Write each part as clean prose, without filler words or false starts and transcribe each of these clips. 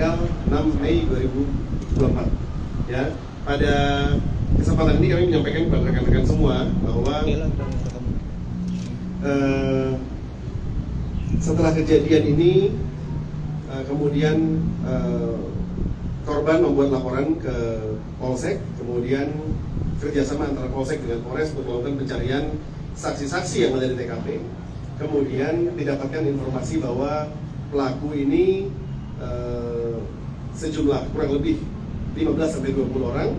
tanggal 6 Mei 2024. Ya, pada kesempatan ini kami menyampaikan kepada rekan-rekan semua bahwa setelah kejadian ini kemudian korban membuat laporan ke Polsek, kemudian kerjasama antara Polsek dengan Polres untuk melakukan pencarian saksi-saksi yang ada di TKP. Kemudian didapatkan informasi bahwa pelaku ini sejumlah kurang lebih 15-20 orang,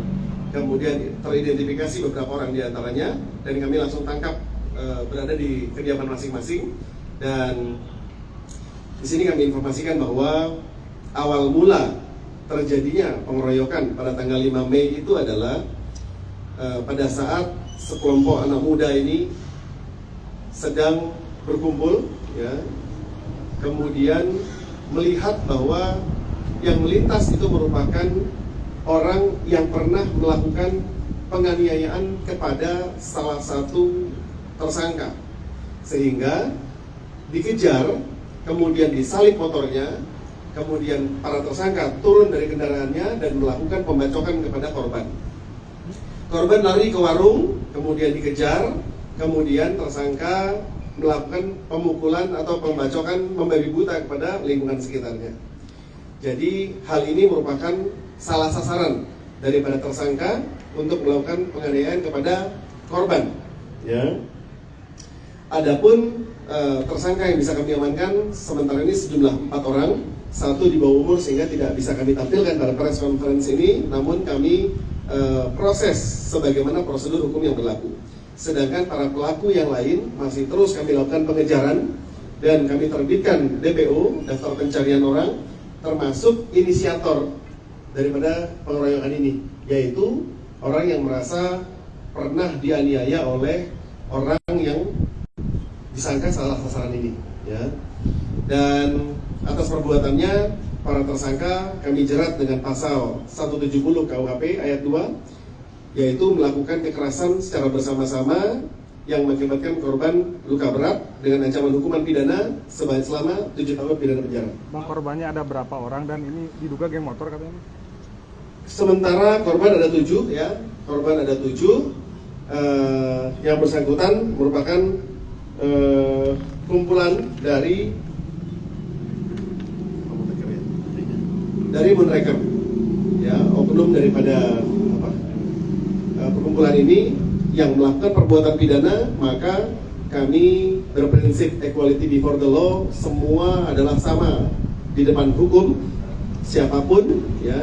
kemudian teridentifikasi beberapa orang diantaranya, dan kami langsung tangkap berada di kediaman masing-masing. Dan di sini kami informasikan bahwa awal mula terjadinya pengeroyokan pada tanggal 5 Mei itu adalah pada saat sekelompok anak muda ini sedang berkumpul, ya, kemudian melihat bahwa yang melintas itu merupakan orang yang pernah melakukan penganiayaan kepada salah satu tersangka, sehingga dikejar, kemudian disalip motornya, kemudian para tersangka turun dari kendaraannya dan melakukan pembacokan kepada korban. Korban lari ke warung, kemudian dikejar, kemudian tersangka melakukan pemukulan atau pembacokan membabi buta kepada lingkungan sekitarnya. Jadi hal ini merupakan salah sasaran daripada tersangka untuk melakukan penganiayaan kepada korban. Ya. Adapun tersangka yang bisa kami amankan sementara ini sejumlah 4 orang, satu di bawah umur sehingga tidak bisa kami tampilkan pada press conference ini, namun kami proses sebagaimana prosedur hukum yang berlaku. Sedangkan para pelaku yang lain masih terus kami lakukan pengejaran dan kami terbitkan DPO, daftar pencarian orang, termasuk inisiator daripada pengeroyokan ini, yaitu orang yang merasa pernah dianiaya oleh orang yang disangka salah sasaran ini, ya. Dan atas perbuatannya para tersangka kami jerat dengan pasal 170 KUHP ayat 2, yaitu melakukan kekerasan secara bersama-sama yang mengakibatkan korban luka berat dengan ancaman hukuman pidana selama 7 tahun pidana penjara. Bang, korbannya ada berapa orang dan ini diduga geng motor katanya? Sementara korban ada 7, ya, korban ada 7. Yang bersangkutan merupakan kumpulan dari Moonraker, ya, oknum daripada perkumpulan ini yang melakukan perbuatan pidana. Maka kami berprinsip equality before the law, semua adalah sama di depan hukum, siapapun, ya.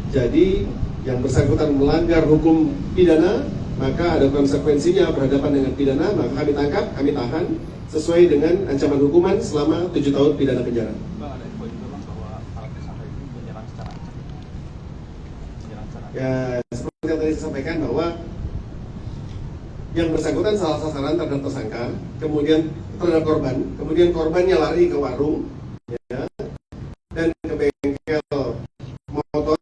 Jadi yang bersangkutan melanggar hukum pidana, maka ada konsekuensinya berhadapan dengan pidana, maka kami tangkap, kami tahan sesuai dengan ancaman hukuman selama 7 tahun pidana penjara. Bang, ada info juga bang bahwa para tersangka itu menyerang secara acak. Ya, seperti yang tadi saya sampaikan bahwa yang bersangkutan salah sasaran terhadap tersangka, kemudian terhadap korban, kemudian korbannya lari ke warung, ya, dan ke bengkel motor,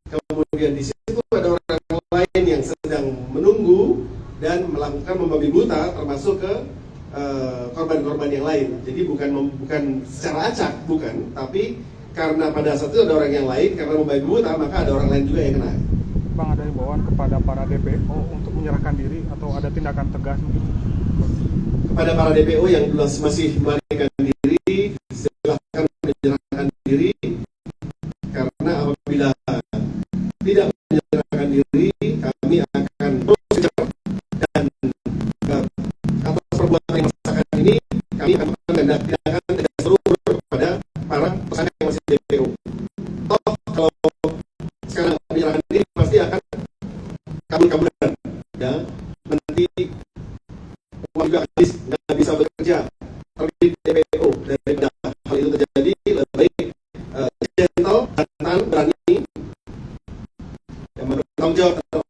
kemudian di situ ada orang lain yang sedang menunggu dan melakukan membabi buta, termasuk ke korban-korban yang lain. Jadi bukan secara acak, bukan, tapi karena pada saat itu ada orang yang lain, karena membabi buta, maka ada orang lain juga yang kena. Bang, ada himbauan kepada para DPO untuk menyerahkan diri atau ada tindakan tegas mungkin? Kepada para DPO yang masih melarikan diri, silahkan menyerahkan diri, karena apabila tidak menyerahkan diri, kami akan terus kejar, dan atas perbuatan yang masakan ini kami akan melakukan tindakan tegas terukur kepada para tersangka yang masih DPO. Toh kalau sekarang menyerahkan diri pasti akan kabur-kaburan, ya, nanti uang juga habis, nggak bisa bekerja, terbit DPO. Daripada hal itu terjadi, lebih baik gentle, tahan, berani, yang bertanggung jawab terhadap